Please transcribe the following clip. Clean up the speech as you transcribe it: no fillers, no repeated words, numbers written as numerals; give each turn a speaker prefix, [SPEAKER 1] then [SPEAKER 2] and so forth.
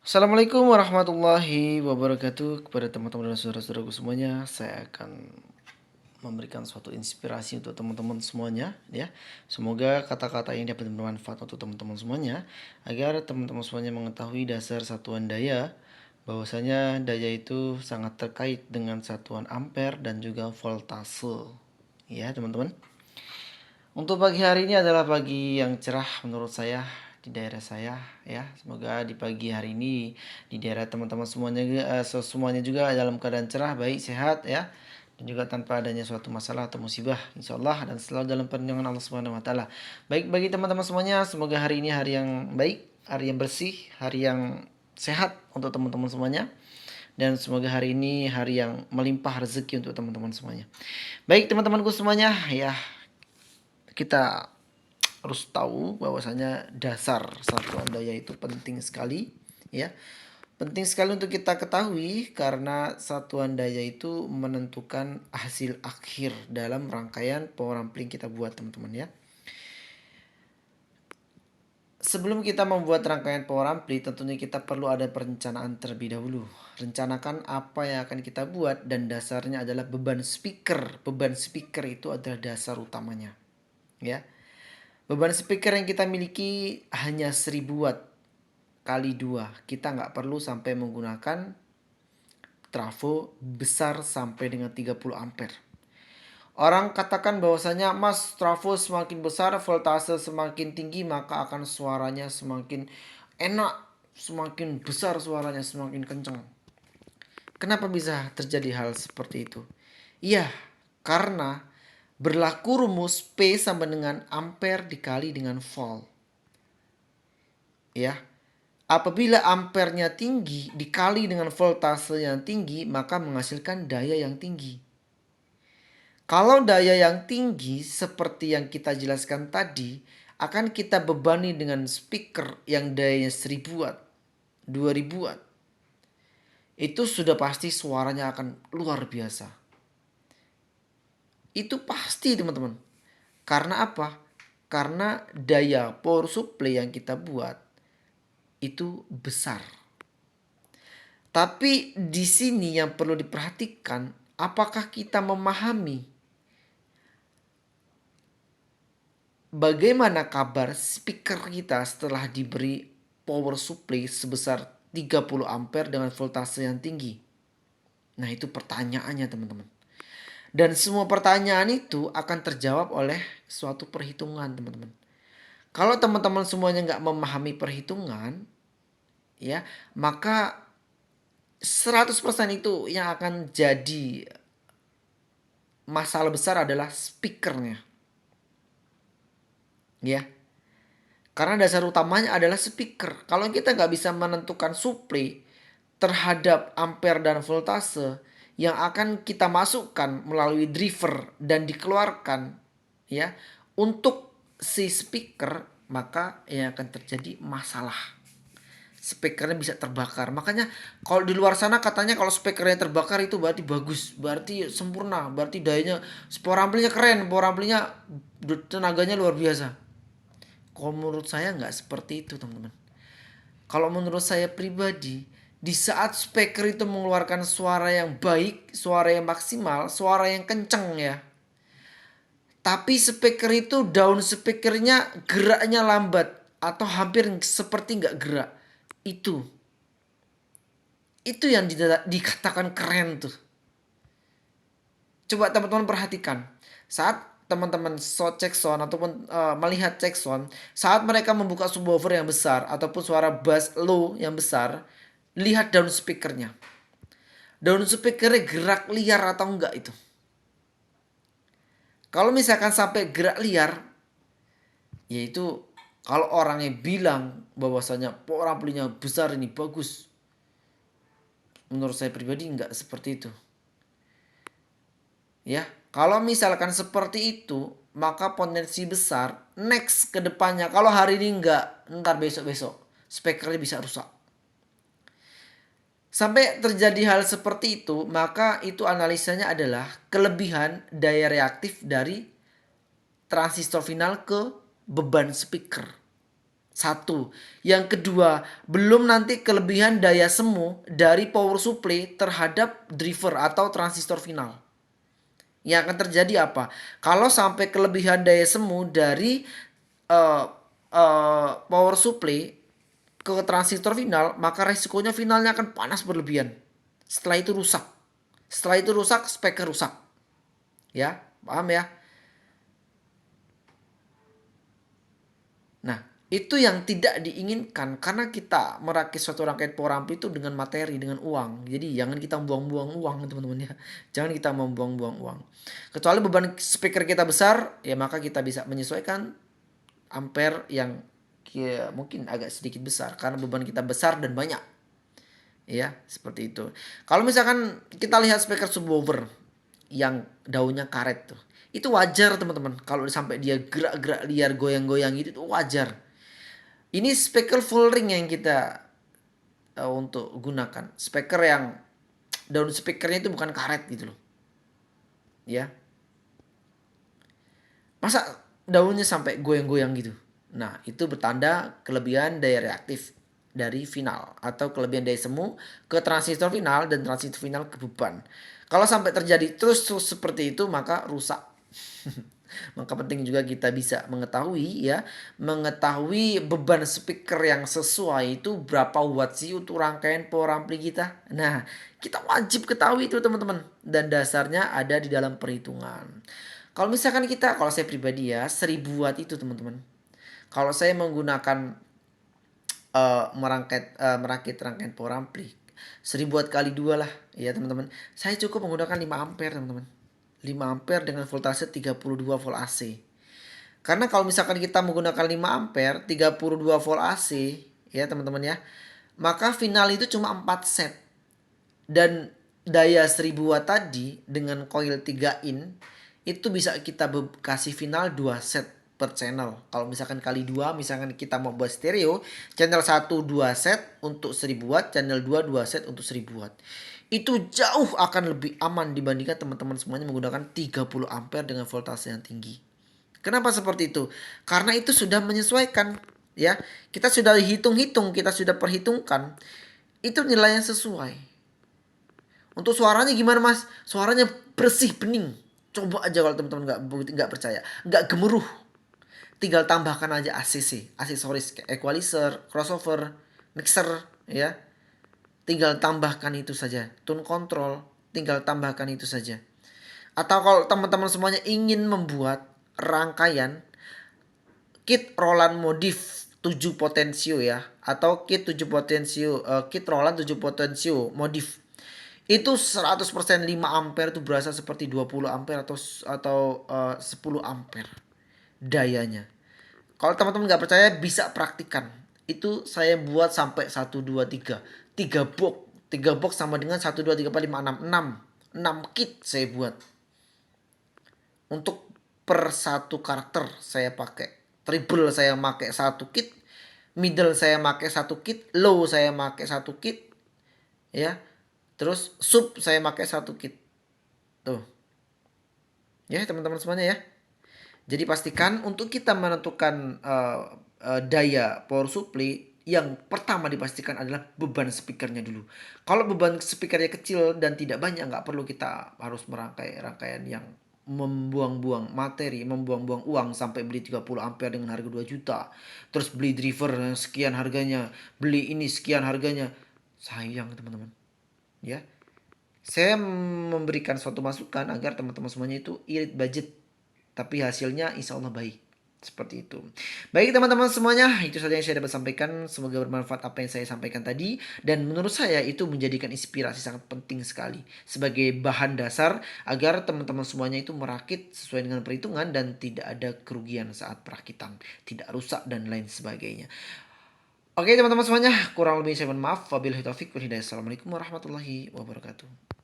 [SPEAKER 1] Assalamualaikum warahmatullahi wabarakatuh. Kepada teman-teman dan saudara-saudaraku semuanya, saya akan memberikan suatu inspirasi untuk teman-teman semuanya ya. Semoga kata-kata ini dapat bermanfaat untuk teman-teman semuanya agar teman-teman semuanya mengetahui dasar satuan daya, bahwasanya daya itu sangat terkait dengan satuan ampere dan juga voltase. Ya, teman-teman. Untuk pagi hari ini adalah pagi yang cerah menurut saya di daerah saya ya. Semoga di pagi hari ini di daerah teman-teman semuanya juga dalam keadaan cerah, baik, sehat ya. Dan juga tanpa adanya suatu masalah atau musibah insyaallah, dan selalu dalam perlindungan Allah Subhanahu wa taala. Baik, bagi teman-teman semuanya, semoga hari ini hari yang baik, hari yang bersih, hari yang sehat untuk teman-teman semuanya. Dan semoga hari ini hari yang melimpah rezeki untuk teman-teman semuanya. Baik teman-temanku semuanya ya, kita harus tahu bahwasanya dasar satuan daya itu penting sekali ya. Penting sekali untuk kita ketahui karena satuan daya itu menentukan hasil akhir dalam rangkaian power ampli kita buat, teman-teman ya. Sebelum kita membuat rangkaian power ampli, tentunya kita perlu ada perencanaan terlebih dahulu. Rencanakan apa yang akan kita buat, dan dasarnya adalah beban speaker. Beban speaker itu adalah dasar utamanya ya. Beban speaker yang kita miliki hanya 1000 watt kali 2. Kita nggak perlu sampai menggunakan trafo besar sampai dengan 30 ampere. Orang katakan bahwasanya, Mas, trafo semakin besar, voltase semakin tinggi, maka akan suaranya semakin enak, semakin besar suaranya, semakin kencang. Kenapa bisa terjadi hal seperti itu? Iya, karena berlaku rumus P sama dengan ampere dikali dengan volt. Ya. Apabila ampernya tinggi dikali dengan voltase yang tinggi, maka menghasilkan daya yang tinggi. Kalau daya yang tinggi seperti yang kita jelaskan tadi, akan kita bebani dengan speaker yang dayanya 1000 watt, 2000 watt. Itu sudah pasti suaranya akan luar biasa. Itu pasti, teman-teman. Karena apa? Karena daya power supply yang kita buat itu besar. Tapi di sini yang perlu diperhatikan, apakah kita memahami bagaimana kabar speaker kita setelah diberi power supply sebesar 30 ampere dengan voltase yang tinggi? Nah, itu pertanyaannya, teman-teman. Dan semua pertanyaan itu akan terjawab oleh suatu perhitungan, teman-teman. Kalau teman-teman semuanya nggak memahami perhitungan, ya, maka 100% itu yang akan jadi masalah besar adalah speakernya. Ya. Karena dasar utamanya adalah speaker. Kalau kita nggak bisa menentukan supply terhadap ampere dan voltase yang akan kita masukkan melalui driver dan dikeluarkan ya untuk si speaker, maka yang akan terjadi masalah. Speakernya bisa terbakar. Makanya kalau di luar sana katanya kalau speakernya terbakar itu berarti bagus, berarti sempurna, berarti dayanya, power amplinya keren, power amplinya tenaganya luar biasa. Kalau menurut saya nggak seperti itu, teman-teman. Kalau menurut saya pribadi, di saat speaker itu mengeluarkan suara yang baik, suara yang maksimal, suara yang kenceng ya. Tapi speaker itu daun speakernya geraknya lambat atau hampir seperti nggak gerak. Itu yang dikatakan keren tuh. Coba teman-teman perhatikan. Saat teman-teman cek sound ataupun melihat cek sound, saat mereka membuka subwoofer yang besar ataupun suara bass low yang besar, lihat daun speakernya. Daun speakernya gerak liar atau enggak itu. Kalau misalkan sampai gerak liar, yaitu kalau orangnya bilang bahwasanya power amplinya besar ini bagus, menurut saya pribadi enggak seperti itu. Ya, kalau misalkan seperti itu, maka potensi besar next ke depannya. Kalau hari ini enggak, ntar besok-besok speakernya bisa rusak. Sampai terjadi hal seperti itu, maka itu analisanya adalah kelebihan daya reaktif dari transistor final ke beban speaker. Satu. Yang kedua, belum nanti kelebihan daya semu dari power supply terhadap driver atau transistor final. Yang akan terjadi apa? Kalau sampai kelebihan daya semu dari uh, power supply ke transistor final, maka resikonya finalnya akan panas berlebihan. Setelah itu rusak. Setelah itu rusak, speaker rusak. Ya, paham ya? Nah, itu yang tidak diinginkan karena kita merakit suatu rangkaian power ampli itu dengan materi, dengan uang. Jadi jangan kita buang-buang uang teman-teman ya. Jangan kita membuang-buang uang. Kecuali beban speaker kita besar, ya maka kita bisa menyesuaikan ampere yang ya, mungkin agak sedikit besar karena beban kita besar dan banyak. Ya, seperti itu. Kalau misalkan kita lihat speaker subwoofer yang daunnya karet tuh. Itu wajar teman-teman. Kalau sampai dia gerak-gerak liar goyang-goyang gitu itu wajar. Ini speaker full ring yang kita untuk gunakan. Speaker yang daun speakernya itu bukan karet gitu loh. Ya. Masa daunnya sampai goyang-goyang gitu. Nah, itu bertanda kelebihan daya reaktif dari final atau kelebihan daya semu ke transistor final dan transistor final ke beban. Kalau sampai terjadi terus seperti itu maka rusak. Maka penting juga kita bisa mengetahui ya, mengetahui beban speaker yang sesuai itu berapa watt sih untuk rangkaian power ampli kita. Nah, kita wajib ketahui itu teman-teman dan dasarnya ada di dalam perhitungan. Kalau misalkan kita, kalau saya pribadi ya 1000 watt itu teman-teman. Kalau saya menggunakan merakit rangkaian power ampli 1000 watt kali 2 lah ya teman-teman. Saya cukup menggunakan 5 ampere teman-teman. 5 ampere dengan voltase 32 volt AC. Karena kalau misalkan kita menggunakan 5 ampere 32 volt AC ya teman-teman ya, maka final itu cuma 4 set. Dan daya 1000 watt tadi dengan coil 3 in itu bisa kita kasih final 2 set per channel. Kalau misalkan kali 2, misalkan kita mau buat stereo, channel 1 2 set untuk 1000 watt, channel 2 2 set untuk 1000 watt. Itu jauh akan lebih aman dibandingkan teman-teman semuanya menggunakan 30 ampere dengan voltase yang tinggi. Kenapa seperti itu? Karena itu sudah menyesuaikan ya. Kita sudah hitung-hitung, kita sudah perhitungkan itu nilai yang sesuai. Untuk suaranya gimana mas? Suaranya bersih, bening. Coba aja kalau teman-teman nggak percaya, nggak gemuruh. Tinggal tambahkan aja ACC, aksesoris kayak equalizer, crossover, mixer, ya. Tinggal tambahkan itu saja. Tone control, tinggal tambahkan itu saja. Atau kalau teman-teman semuanya ingin membuat rangkaian kit Roland modif 7 potensio ya, atau kit 7 potensio, kit Roland 7 potensio modif itu 100% 5 ampere itu berasa seperti 20 ampere atau 10 ampere dayanya. Kalau teman-teman nggak percaya bisa praktikan. Itu saya buat sampai 1 2 3 3 box. 3 box sama dengan 1 2 3 4 5 6 6 6 kit saya buat. Untuk per satu karakter saya pakai. Triple saya pakai satu kit. Middle saya pakai satu kit. Low saya pakai satu kit. Ya. Terus sub saya pakai satu kit. Tuh. Ya teman-teman semuanya ya. Jadi pastikan untuk kita menentukan daya power supply yang pertama dipastikan adalah beban speakernya dulu. Kalau beban speakernya kecil dan tidak banyak, nggak perlu kita harus merangkai rangkaian yang membuang-buang materi, membuang-buang uang sampai beli 30 ampere dengan harga 2 juta. Terus beli driver yang sekian harganya, beli ini sekian harganya. Sayang teman-teman. Ya. Saya memberikan suatu masukan agar teman-teman semuanya itu irit budget. Tapi hasilnya insya Allah baik. Seperti itu. Baik teman-teman semuanya, itu saja yang saya dapat sampaikan. Semoga bermanfaat apa yang saya sampaikan tadi. Dan menurut saya itu menjadikan inspirasi sangat penting sekali. Sebagai bahan dasar agar teman-teman semuanya itu merakit sesuai dengan perhitungan. Dan tidak ada kerugian saat perakitan. Tidak rusak dan lain sebagainya. Oke teman-teman semuanya, kurang lebih saya mohon maaf. Wabillahi taufiq wal hidayah. Assalamualaikum warahmatullahi wabarakatuh.